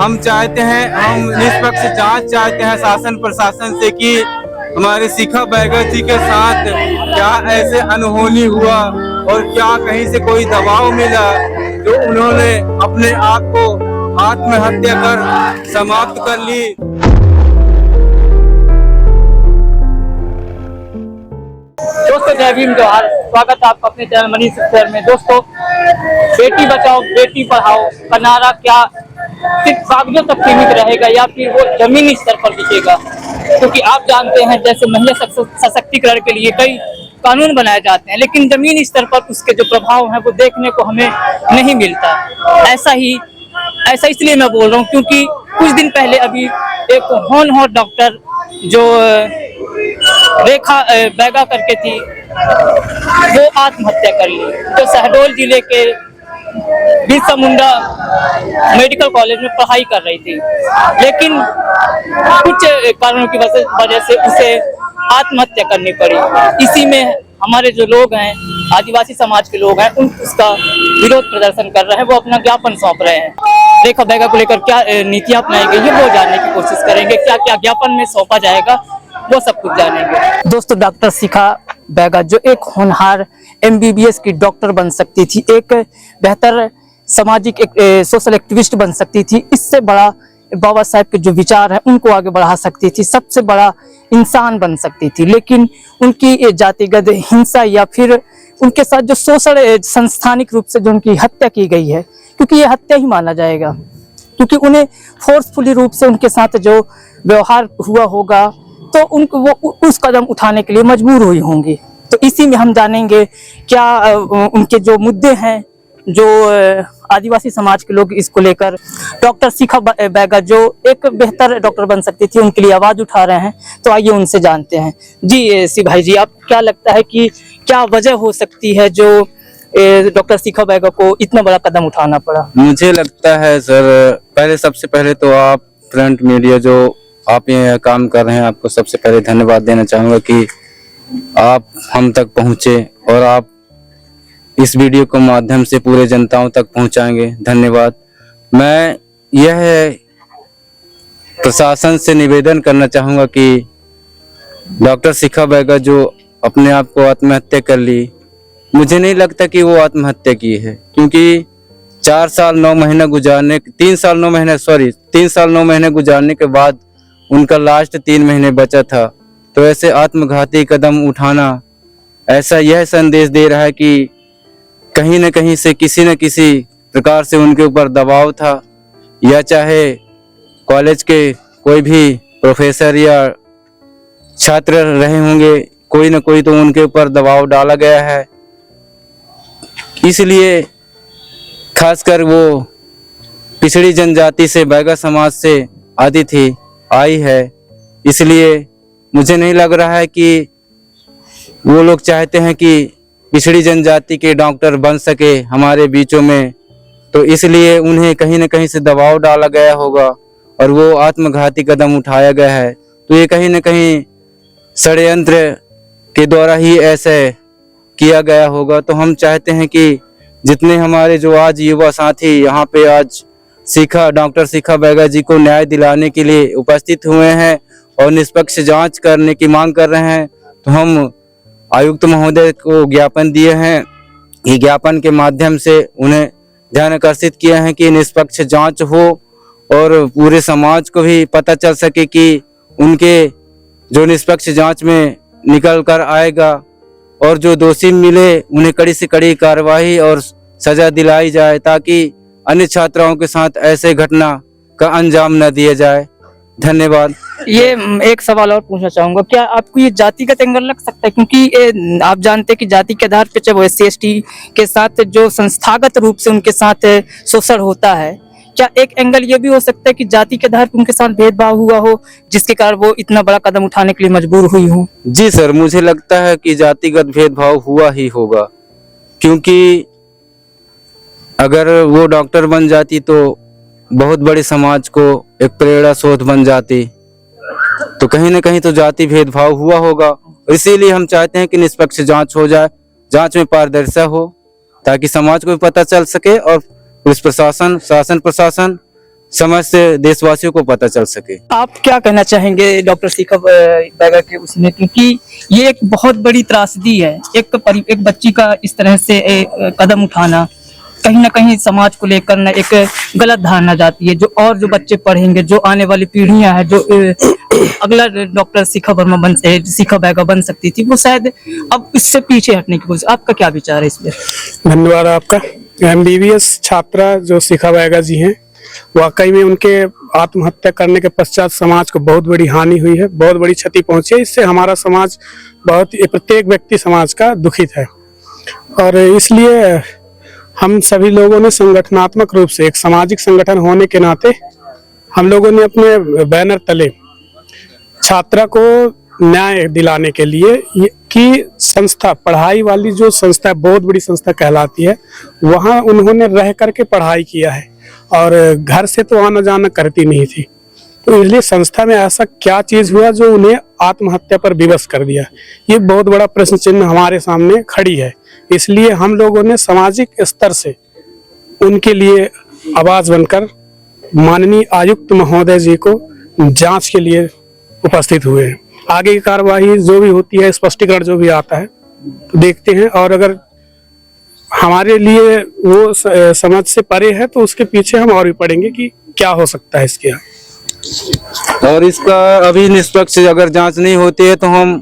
हम चाहते हैं, हम निष्पक्ष जांच चाहते हैं शासन प्रशासन से कि हमारे शिखा बैगल जी के साथ क्या ऐसे अनहोनी हुआ और क्या कहीं से कोई दबाव मिला जो उन्होंने अपने आप को आत्महत्या कर समाप्त कर ली। दोस्तों जय भीम जोहार, स्वागत है आपका अपने चैनल मनीष शेयर में। दोस्तों बेटी बचाओ बेटी पढ़ाओ का नारा क्या सिर्फ कागजों तक सीमित रहेगा या फिर वो जमीनी स्तर पर दिखेगा? क्योंकि आप जानते हैं जैसे महिला सशक्तिकरण के लिए कई कानून बनाए जाते हैं, लेकिन जमीनी स्तर पर उसके जो प्रभाव हैं वो देखने को हमें नहीं मिलता। ऐसा इसलिए मैं बोल रहा हूँ क्योंकि कुछ दिन पहले अभी एक होनहार डॉक्टर जो रेखा बैगा करके थी वो आत्महत्या कर ली, जो शहडोल जिले के बिरसा मुंडा मेडिकल कॉलेज में पढ़ाई कर रही थी, लेकिन कुछ कारणों की वजह से उसे आत्महत्या करनी पड़ी। इसी में हमारे जो लोग हैं, आदिवासी समाज के लोग हैं, उसका विरोध प्रदर्शन कर रहे हैं, वो अपना ज्ञापन सौंप रहे हैं। रेखा बैगा को लेकर क्या नीतियां अपनाई गई है वो जानने की कोशिश करेंगे, क्या क्या ज्ञापन में सौंपा जाएगा वो सब कुछ जानेंगे। दोस्तों डॉक्टर शिखा बैगा जो एक होनहार MBBS की डॉक्टर बन सकती थी, एक बेहतर सामाजिक सोशल एक्टिविस्ट बन सकती थी, इससे बड़ा बाबा साहब के जो विचार हैं उनको आगे बढ़ा सकती थी, सबसे बड़ा इंसान बन सकती थी, लेकिन उनकी जातिगत हिंसा या फिर उनके साथ जो सोशल संस्थानिक रूप से जो उनकी हत्या की गई है, क्योंकि ये हत्या ही माना जाएगा, क्योंकि उन्हें फोर्सफुली रूप से उनके साथ जो व्यवहार हुआ होगा तो उनको वो उस कदम उठाने के लिए मजबूर हुई होंगी। तो इसी में हम जानेंगे क्या उनके जो मुद्दे हैं, जो आदिवासी समाज के लोग इसको लेकर डॉक्टर शिखा बैगा जो एक बेहतर डॉक्टर बन सकती थी उनके लिए आवाज उठा रहे हैं। तो आइए उनसे जानते हैं। जी सी भाई जी, आपको क्या लगता है कि क्या वजह हो सकती है जो डॉक्टर शिखा बैगा को इतना बड़ा कदम उठाना पड़ा? मुझे लगता है सर, सबसे पहले तो आप फ्रंट मीडिया जो आप ये काम कर रहे हैं, आपको सबसे पहले धन्यवाद देना चाहूंगा कि आप हम तक पहुंचे और आप इस वीडियो के माध्यम से पूरे जनताओं तक पहुंचाएंगे, धन्यवाद। मैं यह प्रशासन से निवेदन करना चाहूंगा कि डॉक्टर शिखा बैगा जो अपने आप को आत्महत्या कर ली, मुझे नहीं लगता कि वो आत्महत्या की है, क्योंकि 3 साल 9 महीने गुजारने के बाद उनका लास्ट 3 महीने बचा था। तो ऐसे आत्मघाती कदम उठाना ऐसा यह संदेश दे रहा है कि कहीं न कहीं से किसी न किसी प्रकार से उनके ऊपर दबाव था, या चाहे कॉलेज के कोई भी प्रोफेसर या छात्र रहे होंगे, कोई न कोई तो उनके ऊपर दबाव डाला गया है। इसलिए खासकर वो पिछड़ी जनजाति से, बैगा समाज से आई है, इसलिए मुझे नहीं लग रहा है कि वो लोग चाहते हैं कि पिछड़ी जनजाति के डॉक्टर बन सके हमारे बीचों में, तो इसलिए उन्हें कहीं न कहीं से दबाव डाला गया होगा और वो आत्मघाती कदम उठाया गया है। तो ये कहीं न कहीं षड्यंत्र के द्वारा ही ऐसे किया गया होगा। तो हम चाहते हैं कि जितने हमारे जो आज युवा साथी यहाँ पे आज डॉक्टर शिखा बैगा जी को न्याय दिलाने के लिए उपस्थित हुए हैं और निष्पक्ष जांच करने की मांग कर रहे हैं, तो हम आयुक्त महोदय को ज्ञापन दिए हैं। ये ज्ञापन के माध्यम से उन्हें ध्यान आकर्षित किया है कि निष्पक्ष जांच हो और पूरे समाज को भी पता चल सके कि उनके जो निष्पक्ष जांच में निकल कर आएगा और जो दोषी मिले उन्हें कड़ी से कड़ी कार्रवाई और सजा दिलाई जाए, ताकि अन्य छात्राओं के साथ ऐसे घटना का अंजाम न दिया जाए। धन्यवाद। ये एक सवाल और पूछना चाहूंगा, क्या आपको ये जातिगत एंगल लग सकता है? क्योंकि आप जानते हैं कि जाति के आधार पर जब SC/ST के साथ जो संस्थागत रूप से उनके साथ शोषण होता है, क्या एक एंगल ये भी हो सकता है कि जाति के आधार पर उनके साथ भेदभाव हुआ हो, जिसके कारण वो इतना बड़ा कदम उठाने के लिए मजबूर हुई हो? जी सर, मुझे लगता है कि जातिगत भेदभाव हुआ ही होगा, क्योंकि अगर वो डॉक्टर बन जाती तो बहुत बड़े समाज को एक प्रेरणा स्रोत बन जाती, तो कहीं न कहीं तो जाति भेदभाव हुआ होगा। इसीलिए हम चाहते हैं कि निष्पक्ष जांच हो जाए, जांच में पारदर्शिता हो, ताकि समाज को भी पता चल सके और पुलिस प्रशासन, शासन प्रशासन समस्त देशवासियों को पता चल सके। आप क्या कहना चाहेंगे डॉक्टर शिखा बैगा के उसमें, क्योंकि ये एक बहुत बड़ी त्रासदी है, एक बच्ची का इस तरह से कदम उठाना कहीं ना कहीं समाज को लेकर ना एक गलत धारणा जाती है, जो बच्चे पढ़ेंगे, जो आने वाली पीढ़ियां हैं, जो अगला डॉक्टर शिखा बैगा बन सकती थी, वो शायद अब इससे पीछे हटने की कोशिश। आपका क्या विचार है इस पर? धन्यवाद आपका। MBBS छात्रा जो शिखा बैगा जी हैं, वाकई में उनके आत्महत्या करने के पश्चात समाज को बहुत बड़ी हानि हुई है, बहुत बड़ी क्षति पहुंची है। इससे हमारा समाज प्रत्येक व्यक्ति समाज का दुखित है, और इसलिए हम सभी लोगों ने संगठनात्मक रूप से एक सामाजिक संगठन होने के नाते हम लोगों ने अपने बैनर तले छात्रा को न्याय दिलाने के लिए कि संस्था, पढ़ाई वाली जो संस्था बहुत बड़ी संस्था कहलाती है, वहाँ उन्होंने रह करके पढ़ाई किया है और घर से तो आना जाना करती नहीं थी। तो इसलिए संस्था में ऐसा क्या चीज हुआ जो उन्हें आत्महत्या पर विवश कर दिया, ये बहुत बड़ा प्रश्न चिन्ह हमारे सामने खड़ी है। इसलिए हम लोगों ने सामाजिक स्तर से उनके लिए आवाज बनकर माननीय आयुक्त महोदय जी को जांच के लिए उपस्थित हुए हैं। आगे की कार्यवाही जो भी होती है, स्पष्टीकरण जो भी आता है तो देखते हैं, और अगर हमारे लिए वो समझ से परे है तो उसके पीछे हम और भी पढ़ेंगे कि क्या हो सकता है इसके। और इसका अभी निष्पक्ष अगर जांच नहीं होती है तो हम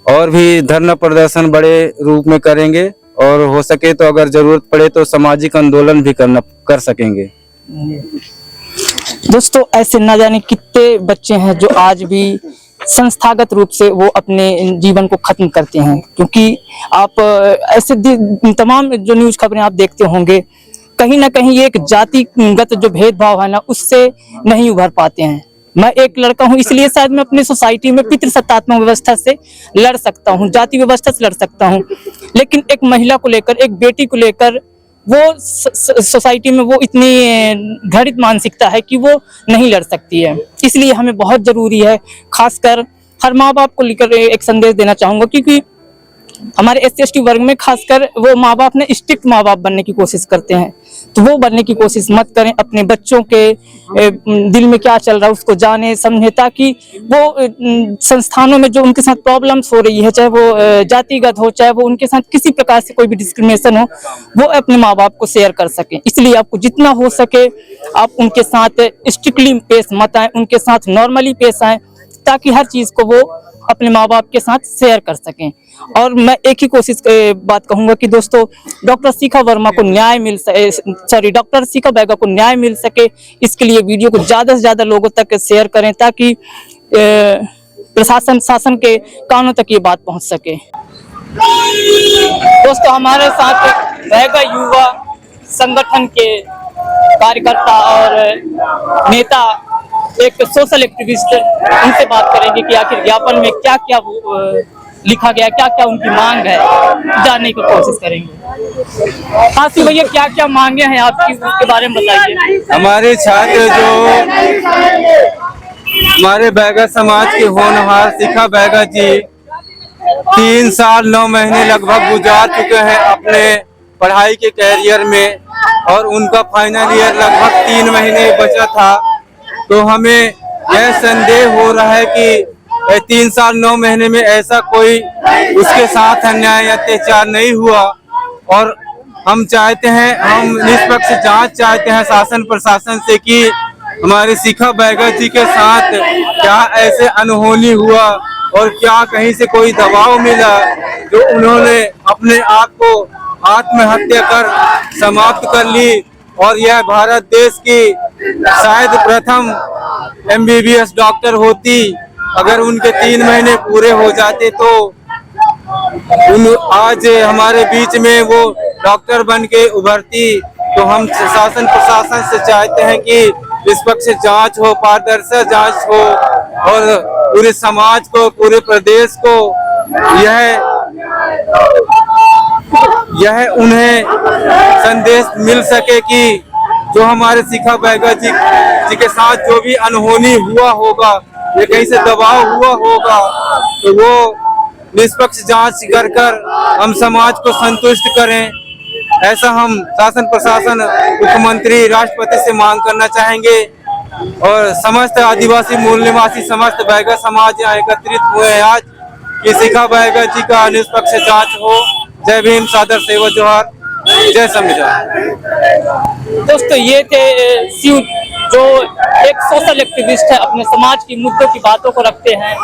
और भी धरना प्रदर्शन बड़े रूप में करेंगे, और हो सके तो अगर जरूरत पड़े तो सामाजिक आंदोलन भी कर सकेंगे। दोस्तों, ऐसे न जाने कितने बच्चे हैं जो आज भी संस्थागत रूप से वो अपने जीवन को खत्म करते हैं, क्योंकि आप ऐसे तमाम जो न्यूज खबरें आप देखते होंगे, कहीं ना कहीं एक जातिगत जो भेदभाव है ना, उससे नहीं उभर पाते हैं। मैं एक लड़का हूँ, इसलिए शायद मैं अपनी सोसाइटी में पितृसत्तात्मक व्यवस्था से लड़ सकता हूँ, जाति व्यवस्था से लड़ सकता हूँ, लेकिन एक महिला को लेकर, एक बेटी को लेकर वो सोसाइटी में वो इतनी घृणित मानसिकता है कि वो नहीं लड़ सकती है। इसलिए हमें बहुत जरूरी है, खासकर हर माँ बाप को लेकर एक संदेश देना चाहूंगा, क्योंकि हमारे SC/ST वर्ग में खासकर वो माँ बाप ने स्ट्रिक्ट माँ बाप बनने की कोशिश करते हैं, तो वो बनने की कोशिश मत करें। अपने बच्चों के दिल में क्या चल रहा है उसको जाने समझे, ताकि वो संस्थानों में जो उनके साथ प्रॉब्लम्स हो रही है, चाहे वो जातिगत हो, चाहे वो उनके साथ किसी प्रकार से कोई भी डिस्क्रिमिनेशन हो, वो अपने माँ बाप को शेयर कर सकें। इसलिए आपको जितना हो सके आप उनके साथ स्ट्रिक्टली पेश मत आए, उनके साथ नॉर्मली पेश आए, ताकि हर चीज को वो अपने माँ बाप के साथ शेयर कर सकें। और मैं एक ही बात कहूंगा कि दोस्तों, डॉक्टर शिखा बैगा को न्याय मिल सके, इसके लिए वीडियो को ज्यादा से ज्यादा लोगों तक शेयर करें, ताकि शासन के कानों तक ये बात पहुंच सके। दोस्तों, हमारे साथ बैगा युवा संगठन के कार्यकर्ता और नेता, एक सोशल एक्टिविस्ट, उनसे बात करेंगे कि आखिर ज्ञापन में क्या क्या लिखा गया, क्या क्या उनकी मांग है, जानने की कोशिश करेंगे। हासी भैया, क्या क्या मांगे हैं आपकी, उसके बारे में बताइए। हमारे छात्र जो हमारे बैगा समाज के होनहार शिखा बैगा जी 3 साल 9 महीने लगभग गुजार चुके हैं अपने पढ़ाई के कैरियर में, और उनका फाइनल ईयर लगभग 3 महीने बचा था। तो हमें यह संदेह हो रहा है कि 3 साल 9 महीने में ऐसा कोई उसके साथ अन्याय अत्याचार नहीं हुआ, और हम चाहते हैं, हम निष्पक्ष जांच चाहते हैं शासन प्रशासन से कि हमारे शिखा बैगा जी के साथ क्या ऐसे अनहोनी हुआ, और क्या कहीं से कोई दबाव मिला जो उन्होंने अपने आप को आत्महत्या कर समाप्त कर ली। और यह भारत देश की शायद प्रथम MBBS डॉक्टर होती। अगर उनके 3 महीने पूरे हो जाते तो आज हमारे बीच में वो डॉक्टर बन के उभरती। तो हम शासन प्रशासन से चाहते हैं कि निष्पक्ष जांच हो, पारदर्शी जांच हो, और पूरे समाज को, पूरे प्रदेश को यह उन्हें संदेश मिल सके कि जो हमारे शिखा बैगा जी के साथ जो भी अनहोनी हुआ होगा, या कहीं से दबाव हुआ होगा, तो वो निष्पक्ष जांच कर हम समाज को संतुष्ट करें। ऐसा हम शासन प्रशासन, मुख्यमंत्री, राष्ट्रपति से मांग करना चाहेंगे। और समस्त आदिवासी मूल निवासी समस्त बैगा समाज यहाँ एकत्रित हुए हैं आज कि शिखा बैगा जी का निष्पक्ष जांच हो। जय भीम, सादर सेवा जोहार, जय संविधान। दोस्तों ये थे शिव, जो एक सोशल एक्टिविस्ट है, अपने समाज की मुद्दों की बातों को रखते हैं।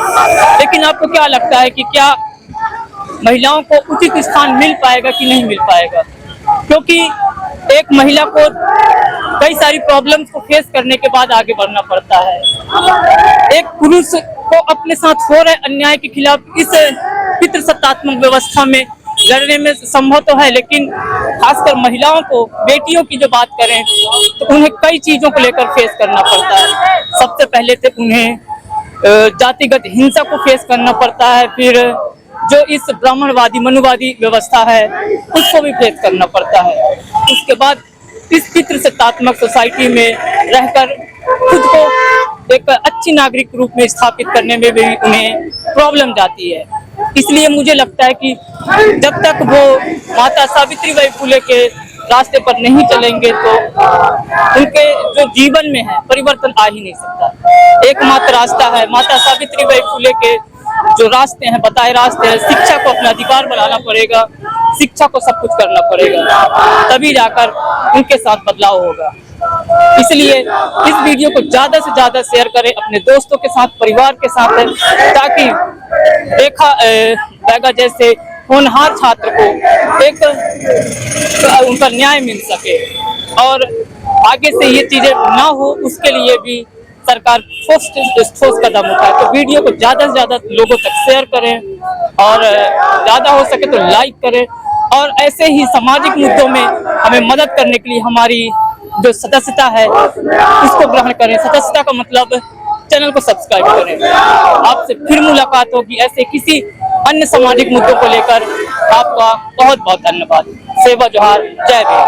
लेकिन आपको क्या लगता है कि क्या महिलाओं को उचित स्थान मिल पाएगा कि नहीं मिल पाएगा? क्योंकि एक महिला को कई सारी प्रॉब्लम्स को फेस करने के बाद आगे बढ़ना पड़ता है। एक पुरुष को अपने साथ हो रहे अन्याय के खिलाफ इस पितृसत्तात्मक व्यवस्था में लड़ने में संभव तो है, लेकिन खासकर महिलाओं को, बेटियों की जो बात करें तो उन्हें कई चीजों को लेकर फेस करना पड़ता है। सबसे पहले तो उन्हें जातिगत हिंसा को फेस करना पड़ता है, फिर जो इस ब्राह्मणवादी मनुवादी व्यवस्था है उसको भी फेस करना पड़ता है। उसके बाद इस पितृसत्तात्मक सोसाइटी में रहकर खुद को एक अच्छी नागरिक रूप में स्थापित करने में भी उन्हें प्रॉब्लम जाती है। इसलिए मुझे लगता है कि जब तक वो माता सावित्रीबाई फुले के रास्ते पर नहीं चलेंगे तो उनके जो जीवन में है परिवर्तन आ ही नहीं सकता। एकमात्र रास्ता है माता सावित्रीबाई फुले के जो रास्ते हैं, बताए रास्ते हैं। शिक्षा को अपना अधिकार बनाना पड़ेगा, शिक्षा को सब कुछ करना पड़ेगा, तभी जाकर उनके साथ बदलाव होगा। इसलिए इस वीडियो को ज्यादा से ज्यादा शेयर करें अपने दोस्तों के साथ, परिवार के साथ, ताकि रेखा बैगा जैसे होनहार छात्र को एक उनका न्याय मिल सके और आगे से ये चीजें ना हो, उसके लिए भी सरकार ठोस कदम उठाए। तो वीडियो को ज्यादा से ज्यादा लोगों तक शेयर करें और ज्यादा हो सके तो लाइक करें, और ऐसे ही सामाजिक मुद्दों में हमें मदद करने के लिए हमारी जो सदस्यता है उसको ग्रहण करें। सदस्यता का मतलब चैनल को सब्सक्राइब करें। आपसे फिर मुलाकात होगी ऐसे किसी अन्य सामाजिक मुद्दों को लेकर। आपका बहुत बहुत धन्यवाद। सेवा जोहार, जय भीम।